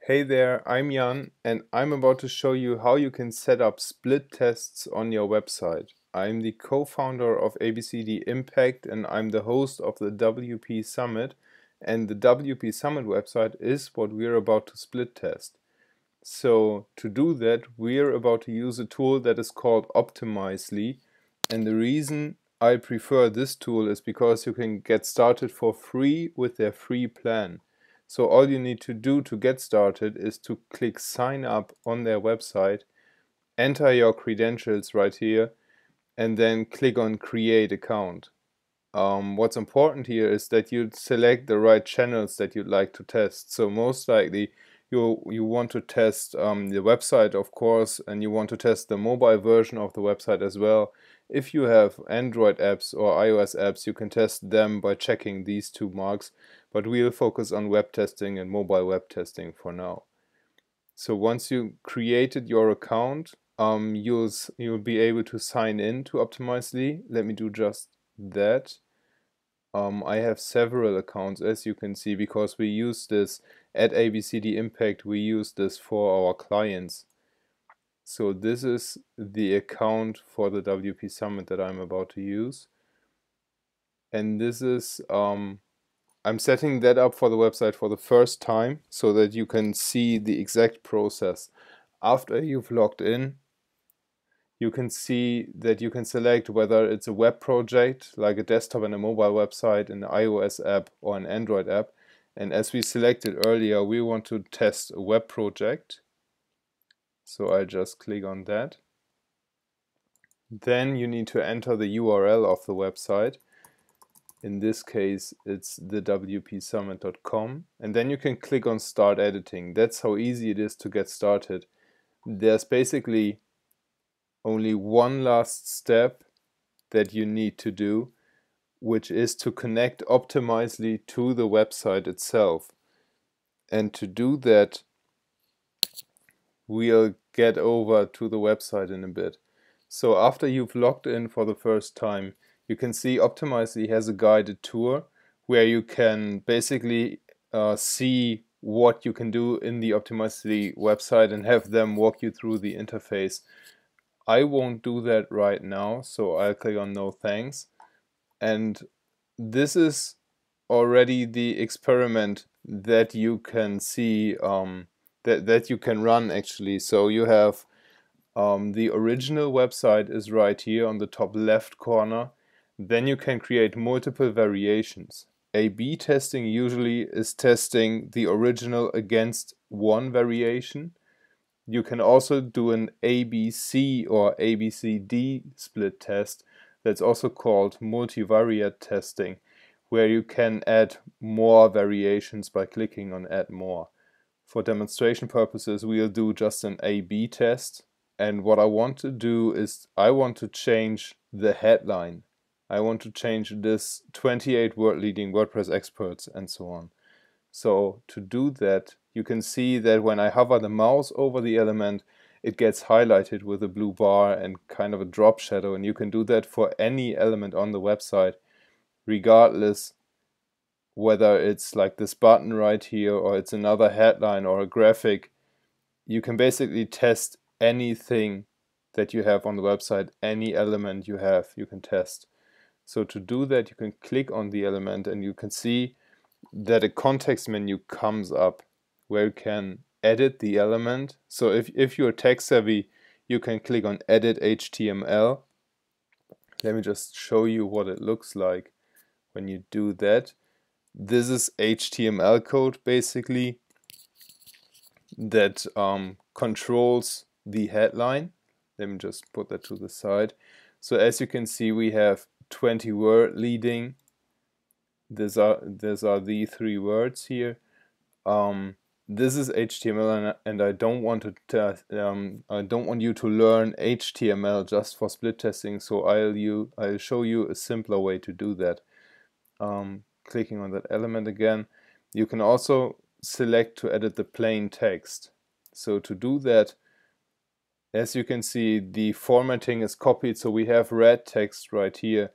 Hey there, I'm Jan and I'm about to show you how you can set up split tests on your website. I'm the co-founder of ABCD Impact and I'm the host of the WP Summit, and the WP Summit website is what we're about to split test. So to do that, we're about to use a tool that is called Optimizely, and the reason I prefer this tool is because you can get started for free with their free plan. So all you need to do to get started is to click sign up on their website, enter your credentials right here, and then click on create account. What's important here is that you select the right channels that you'd like to test. So most likely you want to test the website, of course, and you want to test the mobile version of the website as well. If you have Android apps or iOS apps, you can test them by checking these two marks, but we'll focus on web testing and mobile web testing for now. So once you created your account, you'll be able to sign in to Optimizely. Let me do just that. I have several accounts, as you can see, because we use this at ABCD Impact. We use this for our clients. So this is the account for the WP Summit that I'm about to use, and this is I'm setting that up for the website for the first time so that you can see the exact process. After you've logged in, you can see that you can select whether it's a web project, like a desktop and a mobile website, an iOS app or an Android app. And as we selected earlier, we want to test a web project. So I just click on that. Then you need to enter the URL of the website. In this case, it's the wpsummit.com. And then you can click on Start Editing. That's how easy it is to get started. There's basically only one last step that you need to do, which is to connect Optimizely to the website itself. And to do that, we'll get over to the website in a bit. So after you've logged in for the first time, you can see Optimizely has a guided tour where you can basically see what you can do in the Optimizely website and have them walk you through the interface. I won't do that right now, so I'll click on no thanks. And this is already the experiment that you can see, that you can run actually. So you have the original website is right here on the top left corner. Then you can create multiple variations. A/B testing usually is testing the original against one variation. You can also do an ABC or ABCD split test. That's also called multivariate testing, where you can add more variations by clicking on Add More. For demonstration purposes, we'll do just an A/B test. And what I want to do is I want to change the headline. I want to change this 28 world leading WordPress experts and so on. So to do that, you can see that when I hover the mouse over the element, it gets highlighted with a blue bar and kind of a drop shadow, and you can do that for any element on the website, regardless whether it's like this button right here or it's another headline or a graphic. You can basically test anything that you have on the website, any element you have, you can test. So to do that, you can click on the element and you can see that a context menu comes up where you can edit the element. So if you're tech savvy, you can click on Edit HTML. Let me just show you what it looks like when you do that. This is HTML code basically that controls the headline. Let me just put that to the side. So as you can see, we have 20 word leading. These are the three words here. This is HTML, and I don't want you to learn HTML just for split testing. So I'll show you a simpler way to do that. Clicking on that element again, you can also select to edit the plain text. So to do that, as you can see, the formatting is copied, so we have red text right here.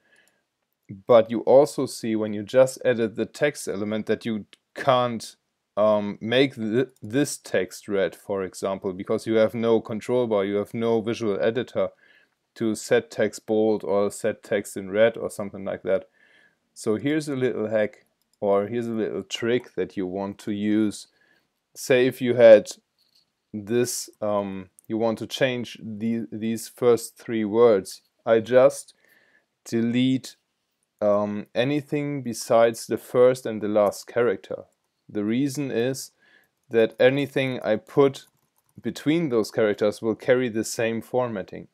But you also see when you just edit the text element that you can't make this text red, for example, because you have no control bar, you have no visual editor to set text bold or set text in red or something like that. So here's a little hack, or here's a little trick that you want to use. Say if you had this, you want to change these first three words. I just delete anything besides the first and the last character. The reason is that anything I put between those characters will carry the same formatting.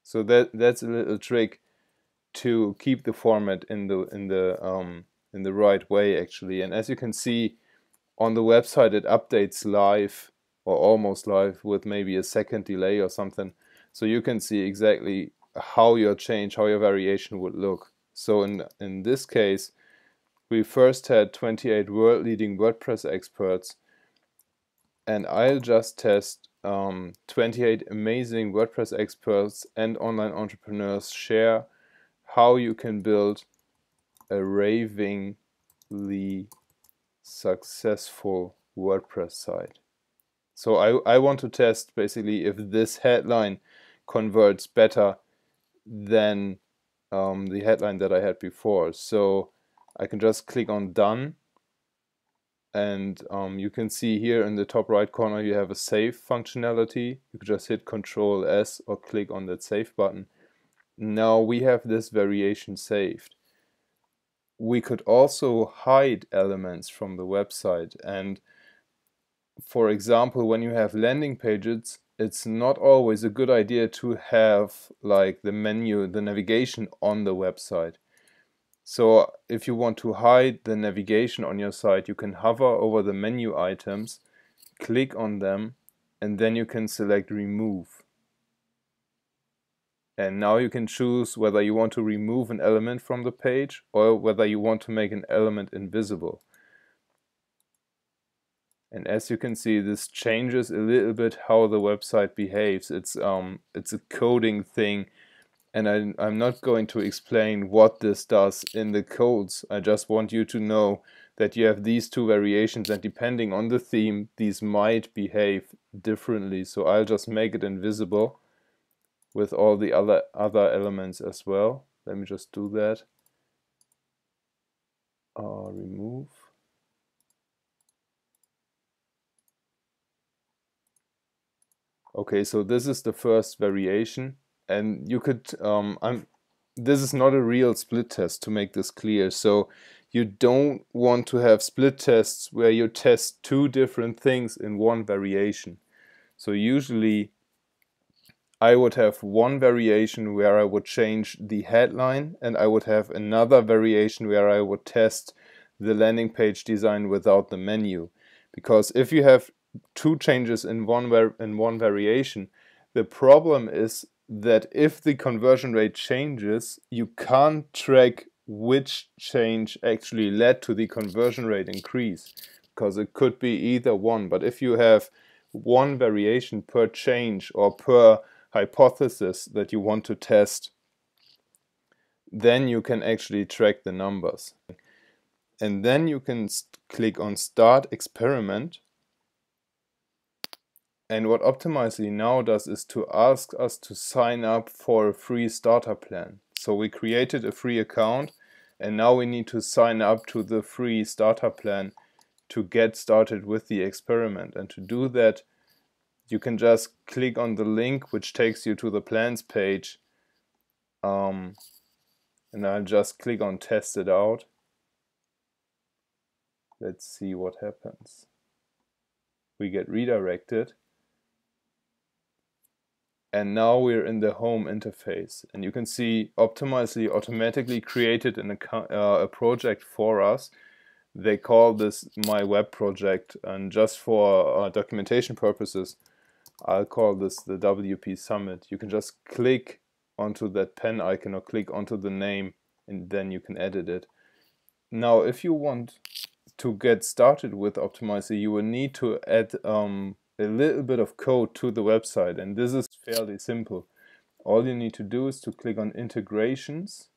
So that's a little trick to keep the format in the right way, actually. And as you can see on the website, it updates live or almost live with maybe a second delay or something. So you can see exactly how your change, how your variation would look. So in this case, we first had 28 world-leading WordPress experts, and I'll just test 28 amazing WordPress experts and online entrepreneurs share how you can build a ravingly successful WordPress site. So I want to test basically if this headline converts better than the headline that I had before. So I can just click on done, and you can see here in the top right corner you have a save functionality. You can just hit Ctrl S or click on that save button. Now we have this variation saved. We could also hide elements from the website, and for example, when you have landing pages, it's not always a good idea to have like the menu, the navigation on the website. So if you want to hide the navigation on your site, you can hover over the menu items, click on them, and then you can select remove. And now you can choose whether you want to remove an element from the page or whether you want to make an element invisible. And as you can see, this changes a little bit how the website behaves. It's a coding thing, and I'm not going to explain what this does in the codes. I just want you to know that you have these two variations, and depending on the theme, these might behave differently. So I'll just make it invisible with all the other elements as well. Let me just do that. Remove. Okay, so this is the first variation, and you could, this is not a real split test, to make this clear. So you don't want to have split tests where you test two different things in one variation. So usually I would have one variation where I would change the headline, and I would have another variation where I would test the landing page design without the menu. Because if you have two changes in one variation, the problem is that if the conversion rate changes, you can't track which change actually led to the conversion rate increase, because it could be either one. But if you have one variation per change or per hypothesis that you want to test, then you can actually track the numbers. And then you can click on Start Experiment. And what Optimizely now does is to ask us to sign up for a free starter plan. So we created a free account, and now we need to sign up to the free starter plan to get started with the experiment. And to do that, you can just click on the link which takes you to the plans page, and I'll just click on Test It Out. Let's see what happens. We get redirected, and now we're in the home interface, and you can see Optimizely automatically created a project for us. They call this My Web Project, and just for documentation purposes, I'll call this the WP Summit. You can just click onto that pen icon or click onto the name, and then you can edit it. Now, if you want to get started with Optimizely, you will need to add a little bit of code to the website, and this is fairly simple. All you need to do is to click on Integrations.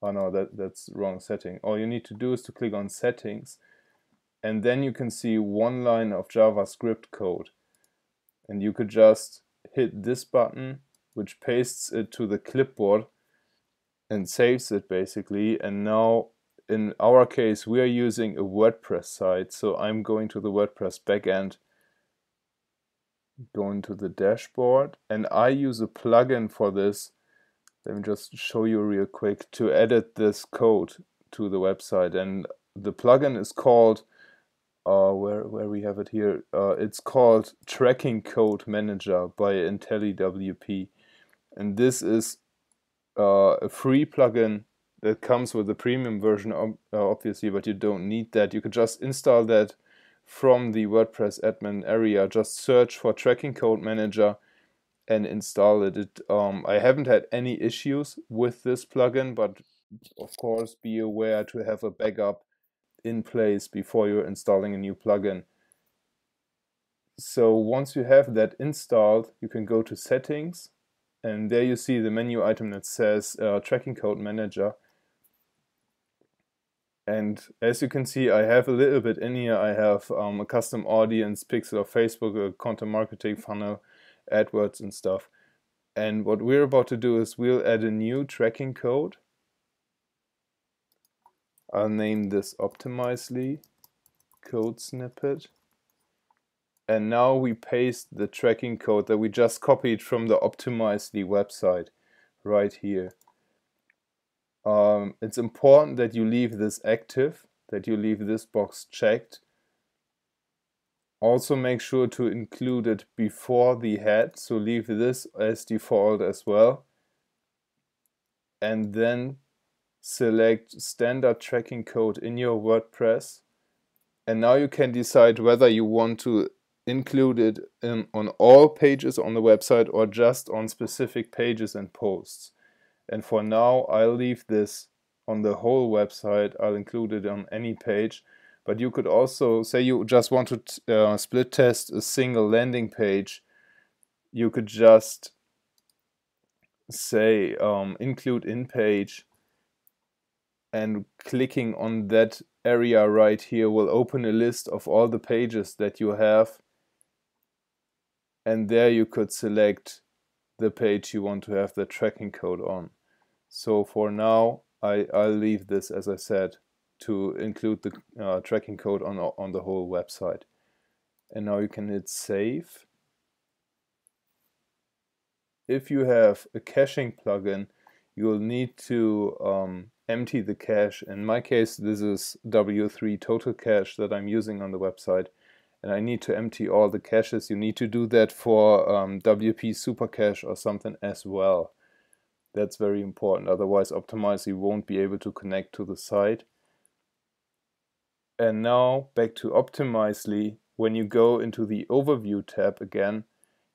Oh no, that's the wrong setting. All you need to do is to click on Settings, and then you can see one line of JavaScript code, and you could just hit this button, which pastes it to the clipboard and saves it basically. And now in our case we are using a WordPress site, so I'm going to the WordPress backend, going to the dashboard, and I use a plugin for this. Let me just show you real quick to edit this code to the website, and the plugin is called where we have it here. It's called Tracking Code Manager by IntelliWP, and this is a free plugin that comes with the premium version, obviously, but you don't need that. You could just install that from the WordPress admin area. Just search for Tracking Code Manager and install it. I haven't had any issues with this plugin, but of course be aware to have a backup in place before you're installing a new plugin. So once you have that installed, you can go to Settings, and there you see the menu item that says Tracking Code Manager. And as you can see, I have a little bit in here. I have a custom audience, pixel of Facebook, a content marketing funnel, AdWords and stuff. And what we're about to do is we'll add a new tracking code. I'll name this Optimizely code snippet. And now we paste the tracking code that we just copied from the Optimizely website right here. It's important that you leave this active, that you leave this box checked. Also make sure to include it before the head, so leave this as default as well. And then select standard tracking code in your WordPress. And now you can decide whether you want to include it on all pages on the website or just on specific pages and posts. And for now, I'll leave this on the whole website. I'll include it on any page. But you could also say you just want to split test a single landing page. You could just say include in page, and clicking on that area right here will open a list of all the pages that you have. And there you could select the page you want to have the tracking code on. So for now, I'll leave this, as I said, to include the tracking code on the whole website. And now you can hit save. If you have a caching plugin, you'll need to empty the cache. In my case, this is W3 Total Cache that I'm using on the website, and I need to empty all the caches. You need to do that for WP Super Cache or something as well. That's very important, otherwise Optimizely won't be able to connect to the site. And now back to Optimizely. When you go into the Overview tab again,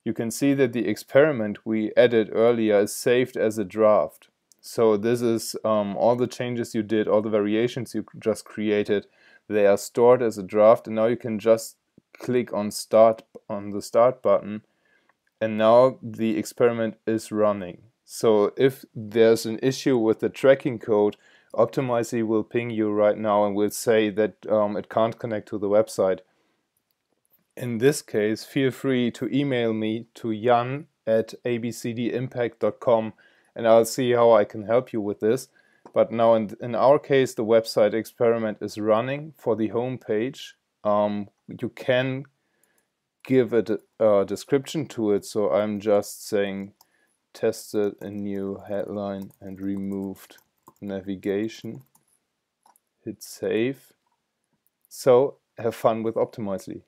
you can see that the experiment we added earlier is saved as a draft. So this is all the changes you did, all the variations you just created, they are stored as a draft, and now you can just click on Start on the Start button, and now the experiment is running. So if there's an issue with the tracking code, Optimizely will ping you right now and will say that it can't connect to the website. In this case, feel free to email me to jan@abcdimpact.com, and I'll see how I can help you with this. But now in our case, the website experiment is running for the home page. You can give it a description to it, so I'm just saying tested a new headline and removed navigation. Hit save. So have fun with Optimizely.